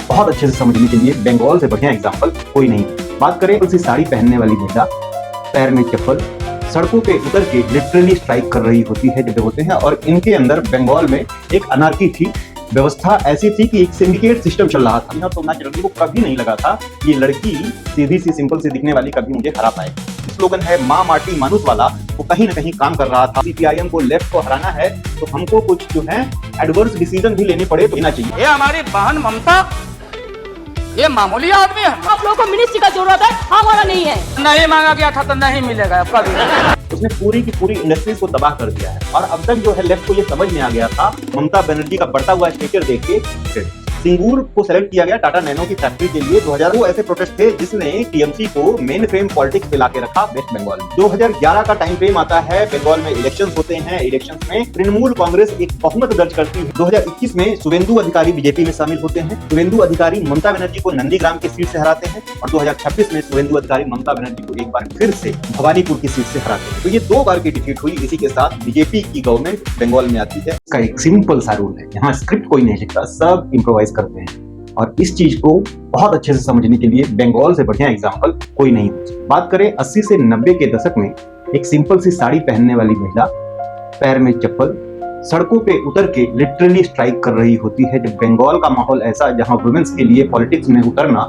बहुत अच्छे से समझने के लिए बंगाल से बढ़िया एग्जाम्पल कोई नहीं। बात करें उसी साड़ी पहनने वाली महिला, पैर में चप्पल, सड़कों पे उतर के लिटरली स्ट्राइक कर रही होती है जब होते हैं। और इनके अंदर बंगाल में एक अनार्की थी, व्यवस्था ऐसी थी कि एक सिंडिकेट सिस्टम चल रहा था। सोमनाथ चटर्जी को कभी नहीं लगा था ये लड़की सीधी सी सिंपल सी दिखने वाली कभी मुझे हरा पाएगी। स्लोगन है माँ माटी मानुस वाला, वो कहीं ना कहीं काम कर रहा था। सीपीआईएम को लेफ्ट को हराना है तो हमको कुछ जो है एडवर्स डिसीजन भी लेने पड़े तो लेना चाहिए। ये हमारी बहन ममता, ये मामूली आदमी है। आप लोगों को मिनिस्ट्री का जरूरत है, हमारा नहीं है। नहीं मांगा गया था तो नहीं मिलेगा कभी। उसने पूरी की पूरी इंडस्ट्रीज को तबाह कर दिया है। और अब तक जो है लेफ्ट को ये समझ में आ गया था ममता बनर्जी का बढ़ता हुआ स्टेचर देख के। सिंगूर को सेलेक्ट किया गया टाटा नैनो की फैक्ट्री के लिए। 2000 वो ऐसे प्रोटेस्ट थे जिसने टीएमसी को मेन फ्रेम पॉलिटिक्स पे लाके रखा वेस्ट बंगाल में। 2011 का टाइम फ्रेम आता है, बंगाल में इलेक्शंस होते हैं। इलेक्शंस में तृणमूल कांग्रेस एक बहुमत दर्ज करती है। 2021 में शुवेंदु अधिकारी बीजेपी में शामिल होते हैं। शुवेंदु अधिकारी ममता बनर्जी को नंदीग्राम की सीट से हराते हैं और 2026 में शुवेंदु अधिकारी ममता बनर्जी को एक बार फिर से भवानीपुर की सीट से हराते हैं। तो ये 2 बार की डिफीट हुई। इसी के साथ बीजेपी की गवर्नमेंट बंगाल में आती है। इसका एक सिंपल सा रूल है, यहाँ स्क्रिप्ट कोई नहीं लिखता, सब इम्प्रोवाइज करते हैं। और इस चीज को बहुत अच्छे से समझने के लिए बंगाल से बढ़िया एग्जाम्पल कोई नहीं। बात करें 80 से 90 के दशक में एक सिंपल सी साड़ी पहनने वाली महिला, पैर में चप्पल, सड़कों पे उतर के लिटरली स्ट्राइक कर रही होती है। जब बंगाल का माहौल ऐसा जहां वुमेन्स के लिए पॉलिटिक्स में उतरना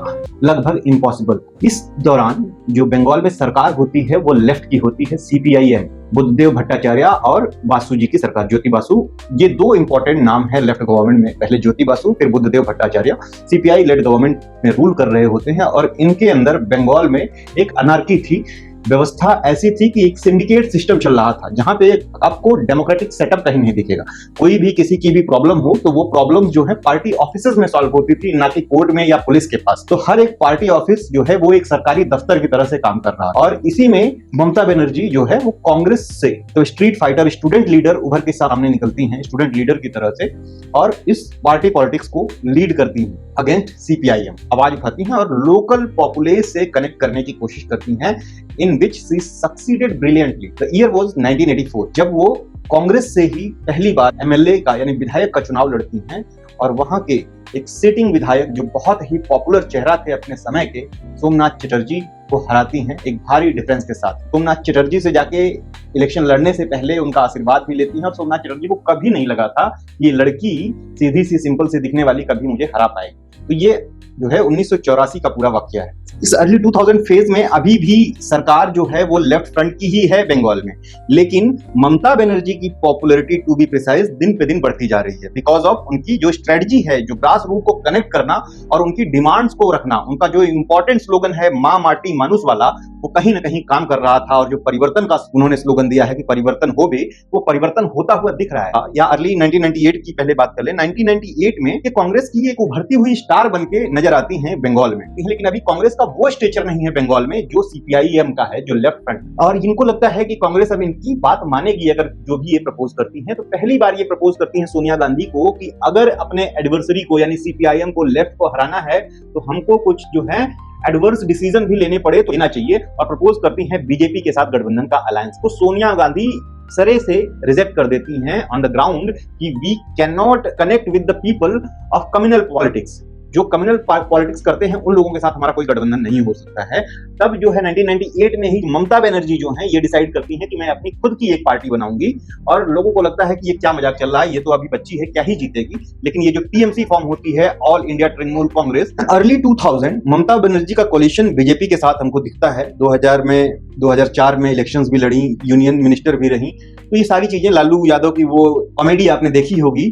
लगभग इम्पॉसिबल। इस दौरान जो बंगाल में सरकार होती है वो लेफ्ट की होती है, सीपीआईएम, बुद्धदेव भट्टाचार्य और बासु जी की सरकार, ज्योति बासु। ये 2 इंपॉर्टेंट नाम है लेफ्ट गवर्नमेंट में, पहले ज्योति बासु फिर Buddhadeb Bhattacharya. CPI led government में रूल कर रहे होते हैं और इनके अंदर बंगाल में एक अनार्की थी। व्यवस्था ऐसी थी कि एक सिंडिकेट सिस्टम चल रहा था जहां पे आपको डेमोक्रेटिक सेटअप कहीं नहीं दिखेगा। कोई भी किसी की भी प्रॉब्लम हो तो वो प्रॉब्लम जो है पार्टी ऑफिसेज में सॉल्व होती थी, ना कि कोर्ट में या पुलिस के पास। तो हर एक पार्टी ऑफिस जो है वो एक सरकारी दफ्तर की तरह से काम कर रहा है। और इसी में ममता बनर्जी जो है वो कांग्रेस से तो स्ट्रीट फाइटर, स्टूडेंट लीडर उभर के सामने निकलती हैं, स्टूडेंट लीडर की तरह से, और इस पार्टी पॉलिटिक्स को लीड करती हैं अगेंस्ट सीपीआईएम। आवाज उठाती हैं और लोकल पॉपुलेस से कनेक्ट करने की कोशिश करती हैं, in which she succeeded brilliantly. The year was 1984, जब वो कांग्रेस से ही पहली बार एमएलए का यानी विधायक का चुनाव लड़ती हैं और वहां के एक सिटिंग विधायक जो बहुत ही पॉपुलर चेहरा थे अपने समय के, सोमनाथ चटर्जी को हराती हैं एक भारी डिफरेंस के साथ। सोमनाथ चटर्जी से जाके इलेक्शन लड़ने से पहले उनका आशीर्वाद भी लेती हैं और सोमनाथ चटर्जी को कभी नहीं लगा था ये लड़की सीधी सी सिंपल सी दिखने वाली कभी मुझे हरा पाएगी। तो ये जो है 1984 का पूरा वाकया है। इस अर्ली 2000 फेज में अभी भी सरकार जो है वो लेफ्ट फ्रंट की ही है बंगाल में, लेकिन ममता बनर्जी की पॉपुलैरिटी टू बी प्रिसाइज दिन पे दिन बढ़ती जा रही है बिकॉज ऑफ उनकी जो स्ट्रेटजी है, जो ग्रास रूट को कनेक्ट करना और उनकी डिमांड्स को रखना। उनका जो इंपॉर्टेंट स्लोगन है माँ माटी मानुस वाला, वो कहीं ना कहीं काम कर रहा था। और जो परिवर्तन का उन्होंने स्लोगन दिया है कि परिवर्तन हो भी, वो परिवर्तन होता हुआ दिख रहा है। या अर्ली 1998 की पहले बात कर ले, 1998 में कांग्रेस की एक उभरती हुई स्टार बन के नजर आती हैं बंगाल में, लेकिन अभी कांग्रेस का वो स्टेचर नहीं है बंगाल में जो सीपीआईएम का है, जो लेफ्ट फ्रंट। और इनको लगता है कि कांग्रेस अब इनकी बात मानेगी अगर जो भी ये प्रपोज करती है। तो पहली बार ये प्रपोज करती हैं सोनिया गांधी को कि अगर अपने एडवर्सरी को यानी सीपीआईएम को, लेफ्ट को हराना है तो हमको कुछ जो है एडवर्स डिसीजन भी लेने पड़े तो लेना चाहिए। और प्रपोज करती हैं बीजेपी के साथ गठबंधन का अलायंस को। सोनिया गांधी सरे से रिजेक्ट कर देती हैं ऑन द ग्राउंड कि we can not connect with the people of communal politics. जो कम्युनल पॉलिटिक्स करते हैं उन लोगों के साथ हमारा कोई गठबंधन नहीं हो सकता है। तब जो है 1998 में ही ममता बनर्जी जो है ये डिसाइड करती हैं कि मैं अपनी खुद की एक पार्टी बनाऊंगी। और लोगों को लगता है कि ये क्या मजाक चल रहा है, ये तो अभी बच्ची है, क्या ही जीतेगी। लेकिन ये जो टीएमसी फॉर्म होती है, all India Trinamool Congress, early 2000 Mamata Banerjee का कोलिशन बीजेपी के साथ हमको दिखता है। 2004 में इलेक्शंस भी लड़ी, यूनियन मिनिस्टर भी रही। तो ये सारी चीजें, लालू यादव की वो कॉमेडी आपने देखी होगी।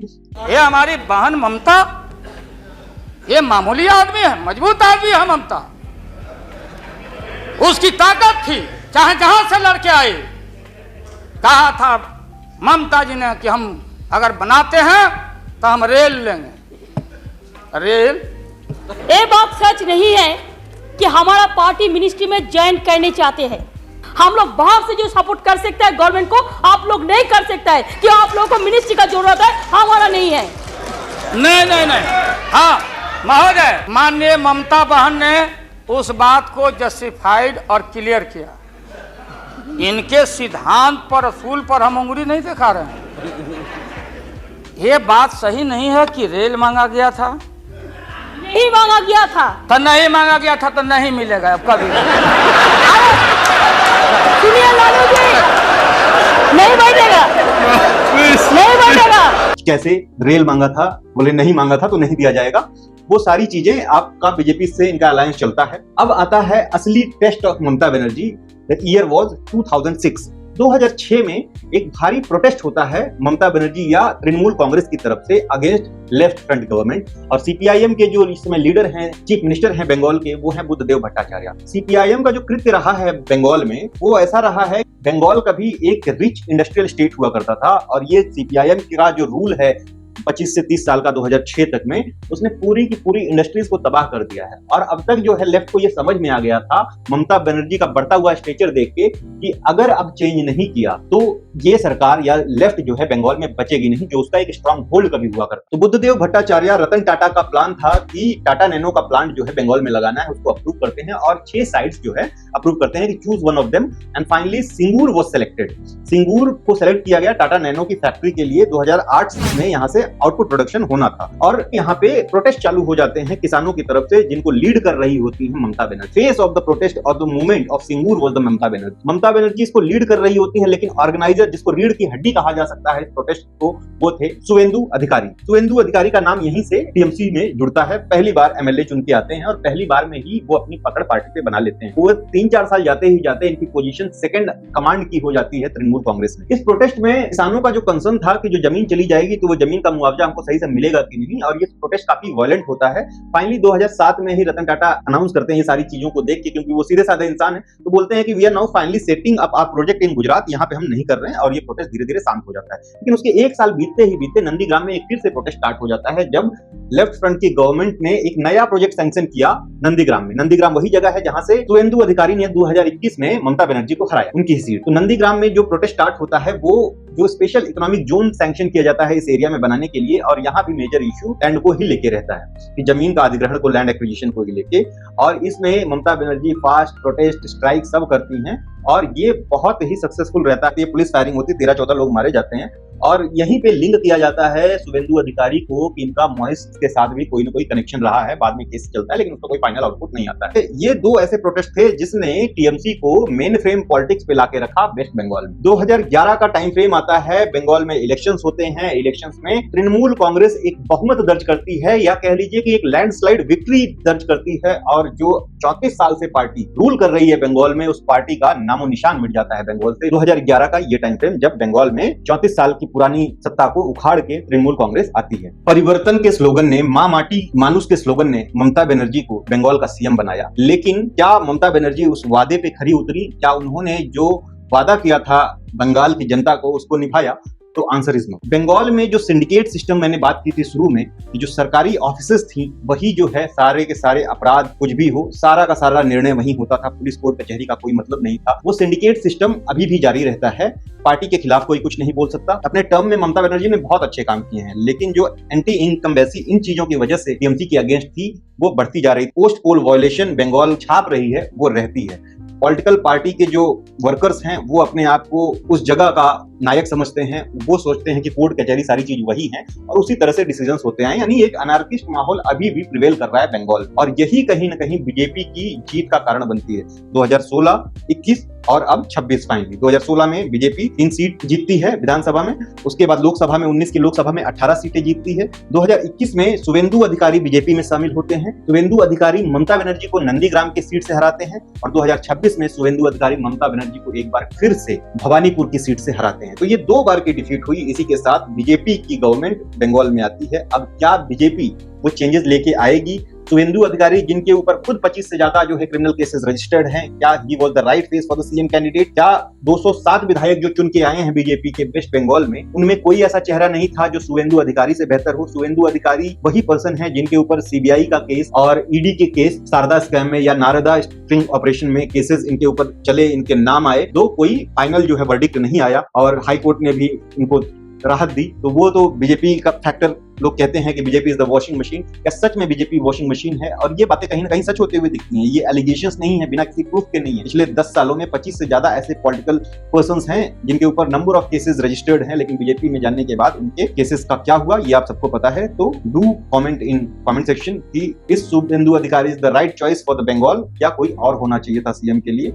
ये हमारी बहन ममता, ये मामूली आदमी है, मजबूत आदमी है ममता। उसकी ताकत थी, चाहे जहां से लड़के आए। कहा था ममता जी ने कि हम अगर बनाते हैं तो हम रेल लेंगे। रेल ये बात सच नहीं है कि हमारा पार्टी मिनिस्ट्री में ज्वाइन करने चाहते हैं। हम लोग बाहर से जो सपोर्ट कर सकते हैं गवर्नमेंट को, आप लोग नहीं कर सकता है कि आप लोगों को मिनिस्ट्री का जरूरत है, हमारा नहीं है। नहीं। हाँ महोदय, माननीय ममता बहन ने उस बात को जस्टिफाइड और क्लियर किया। इनके सिद्धांत पर, असूल पर हम उंगली नहीं दिखा रहे हैं। ये बात सही नहीं है कि रेल मांगा गया था। नहीं मांगा गया था। तो नहीं मांगा गया था तो नहीं मिलेगा अब कभी। सुनिए लालू जी, नहीं बैठेगा, नहीं बैठेगा। कैसे रेल मांगा था, बोले नहीं मांगा था तो नहीं दिया जाएगा। वो सारी चीजें आपका बीजेपी से इनका अलायंस चलता है। अब आता है असली test of Mamata Banerjee. The year was 2006। 2006 में एक भारी प्रोटेस्ट होता है ममता बनर्जी या तृणमूल कांग्रेस की तरफ से अगेंस्ट लेफ्ट फ्रंट गवर्नमेंट। और सीपीआईएम के जो इस समय लीडर हैं, चीफ मिनिस्टर हैं बंगाल के, वो हैं बुद्धदेव भट्टाचार्य। सीपीआईएम का जो कृत्य रहा है बंगाल में, वो ऐसा रहा है, बंगाल कभी एक रिच इंडस्ट्रियल स्टेट हुआ करता था और ये सीपीआईएम का जो रूल है 25 से 30 साल का 2006 तक में, उसने पूरी की पूरी इंडस्ट्रीज को तबाह कर दिया है। और अब तक जो है लेफ्ट को ये समझ में आ गया था ममता बनर्जी का बढ़ता हुआ स्टेचर देख के कि अगर अब चेंज नहीं किया तो ये सरकार या लेफ्ट जो है बंगाल में बचेगी नहीं, जो उसका एक स्ट्रॉन्ग होल्ड कभी हुआ करता। तो बुद्धदेव भट्टाचार्य, रतन टाटा का प्लान था कि टाटा नैनो का प्लांट जो है बंगाल में लगाना है, उसको अप्रूव करते हैं और 6 साइट्स जो है अप्रूव करते हैं कि choose one of them. And finally Singur was selected. Singur को सिलेक्ट किया गया टाटा नैनो की फैक्ट्री के लिए। 2008 में यहाँ से आउटपुट प्रोडक्शन होना था और यहाँ पे प्रोटेस्ट चालू हो जाते हैं किसानों की तरफ से, जिनको लीड कर रही होती है Mamata Banerjee. Face of the protest और the movement of Singur was the Mamata Banerjee. Mamata Banerjee इसको लीड कर रही होती है, लेकिन ऑर्गेनाइजर, जिसको रीढ़ की हड्डी कहा जा सकता है इस प्रोटेस्ट को, वो थे शुवेंदु अधिकारी। शुवेंदु अधिकारी का नाम यहीं से टीएमसी में जुड़ता है। पहली बार एमएलए चुन के आते हैं और पहली बार में ही वो अपनी पकड़ पार्टी पे बना लेते हैं। वो 3-4 साल जाते ही जाते इनकी पोजीशन सेकंड कमांड की हो जाती है तृणमूल कांग्रेस में। इस प्रोटेस्ट में किसानों का जो कंसर्न था कि जो जमीन चली जाएगी तो वो जमीन का मुआवजा हमको सही से मिलेगा कि नहीं, और ये प्रोटेस्ट काफी वायलेंट होता है। फाइनली 2007 में ही रतन टाटा अनाउंस करते हैं ये सारी चीजों को देख के, क्योंकि वो सीधे साधे इंसान है, तो बोलते हैं कि we are now finally setting up our project in Gujarat, यहाँ पे हम नहीं कर रहे हैं, और ये प्रोटेस्ट धीरे धीरे शांत हो जाता है। लेकिन उसके 1 साल बीतते ही बीतते नंदीग्राम में एक फिर से प्रोटेस्ट स्टार्ट हो जाता है, जब लेफ्ट फ्रंट की गवर्नमेंट ने एक नया प्रोजेक्ट सैंक्शन किया नंदीग्राम में। नंदीग्राम वही जगह है जहां से शुवेंदु अधिकारी ने 2021 में ममता बनर्जी को हराया, उनकी सीट। तो नंदीग्राम में जो प्रोटेस्ट स्टार्ट होता है, वो जो स्पेशल इकोनॉमिक जोन सैंक्शन किया जाता है इस एरिया में बनाने के लिए, और यहाँ भी मेजर इशू लैंड को ही लेके रहता है कि जमीन का अधिग्रहण को, लैंड एक्विजिशन को ही लेके। और इसमें Mamata Banerjee fast protest strike सब करती हैं और ये बहुत ही सक्सेसफुल रहता है। ये पुलिस फायरिंग होती है, 13-14 लोग मारे जाते हैं और यहीं पे लिंक किया जाता है शुवेंदु अधिकारी को कि इनका मोहित के साथ भी कोई ना कोई कनेक्शन रहा है। बाद में केस चलता है लेकिन उसका कोई फाइनल आउटपुट नहीं आता है। ये 2 ऐसे प्रोटेस्ट थे जिसने टीएमसी को मेन फ्रेम पॉलिटिक्स पे लाके रखा वेस्ट बंगाल में। 2011 का टाइम फ्रेम आता है, बंगाल में इलेक्शंस होते हैं। इलेक्शंस में तृणमूल कांग्रेस एक बहुमत दर्ज करती है, या कह लीजिए कि एक लैंडस्लाइड विक्ट्री दर्ज करती है, और जो 34 साल से पार्टी रूल कर रही है बंगाल में, उस पार्टी का नामो निशान मिट जाता है बंगाल से। 2011 का ये टाइम फ्रेम जब बंगाल में 34 साल की पुरानी सत्ता को उखाड़ के तृणमूल कांग्रेस आती है। परिवर्तन के स्लोगन ने, मां माटी मानुष के स्लोगन ने ममता बनर्जी को बंगाल का सीएम बनाया। लेकिन क्या ममता बनर्जी उस वादे पे खरी उतरी? क्या उन्होंने जो वादा किया था बंगाल की जनता को उसको निभाया? तो आंसर इज नो। बंगाल में जो सिंडिकेट सिस्टम मैंने बात की थी शुरू में, जो सरकारी ऑफिसेस थी, वही जो है सारे के सारे अपराध कुछ भी हो, सारा का सारा निर्णय वहीं होता था। पुलिस कोर्ट कचहरी का कोई मतलब नहीं था। वो सिंडिकेट सिस्टम अभी भी जारी रहता है। पार्टी के खिलाफ कोई कुछ नहीं बोल सकता। अपने टर्म में ममता बनर्जी ने बहुत अच्छे काम किए हैं, लेकिन जो एंटी इनकम्बेंसी इन चीजों की वजह से टीएमसी की अगेंस्ट थी, वो बढ़ती जा रही। पोस्ट पोल वायलेशन बंगाल छाप रही है, वो रहती है। पॉलिटिकल पार्टी के जो वर्कर्स हैं वो अपने आप को उस जगह का नायक समझते हैं। वो सोचते हैं कि कोर्ट कचहरी सारी चीज वही है और उसी तरह से डिसीजंस होते हैं। यानी एक अनार्किस्ट माहौल अभी भी प्रिवेल कर रहा है बंगाल, और यही कहीं ना कहीं बीजेपी की जीत का कारण बनती है। 2016, 21 और अब 26 फाइनली। 2016 में बीजेपी 3 सीट जीतती है विधानसभा में, उसके बाद लोकसभा में 19 की लोकसभा में 18 सीटें जीतती है। 2021 में शुवेंदु अधिकारी बीजेपी में शामिल होते हैं। शुवेंदु अधिकारी ममता बनर्जी को नंदीग्राम की सीट से हराते हैं, और 2026 में शुवेंदु अधिकारी ममता बनर्जी को एक बार फिर से भवानीपुर की सीट से हराते हैं। तो ये 2 बार की डिफीट हुई। इसी के साथ बीजेपी की गवर्नमेंट बंगाल में आती है। अब क्या बीजेपी वो चेंजेस लेके आएगी? शुवेंदु अधिकारी, जिनके ऊपर खुद 25 से ज्यादा जो है क्रिमिनल केसेस रजिस्टर्ड हैं, क्या he was the right face for the CM candidate? क्या 207 विधायक जो चुन के आए हैं बीजेपी के वेस्ट बंगाल में, उनमें कोई ऐसा चेहरा नहीं था जो शुवेंदु अधिकारी से बेहतर हो? शुवेंदु अधिकारी वही पर्सन है जिनके ऊपर सीबीआई का केस और ईडी के केस शारदा स्कैम में या नारदा स्ट्रिंग ऑपरेशन में केसेस इनके ऊपर चले, इनके नाम आए, तो कोई फाइनल जो है वर्डिक्ट नहीं आया, और हाई कोर्ट ने भी इनको राहत दी, तो वो तो बीजेपी का फैक्टर, लोग कहते हैं कि BJP is the washing machine. क्या सच में बीजेपी वॉशिंग मशीन है? और ये बातें कहीं ना कहीं सच होते हुए दिखती हैं। ये एलिगेशंस नहीं है, बिना किसी प्रूफ के नहीं है। पिछले 10 सालों में 25 से ज्यादा ऐसे पॉलिटिकल पर्संस हैं जिनके ऊपर नंबर ऑफ केसेस रजिस्टर्ड हैं, लेकिन बीजेपी में जाने के बाद उनके केसेस का क्या हुआ ये आप सबको पता है। तो do comment in comment section कि इस Suvendu Adhikari is the right choice for the Bengal, क्या कोई और होना चाहिए था सीएम के लिए।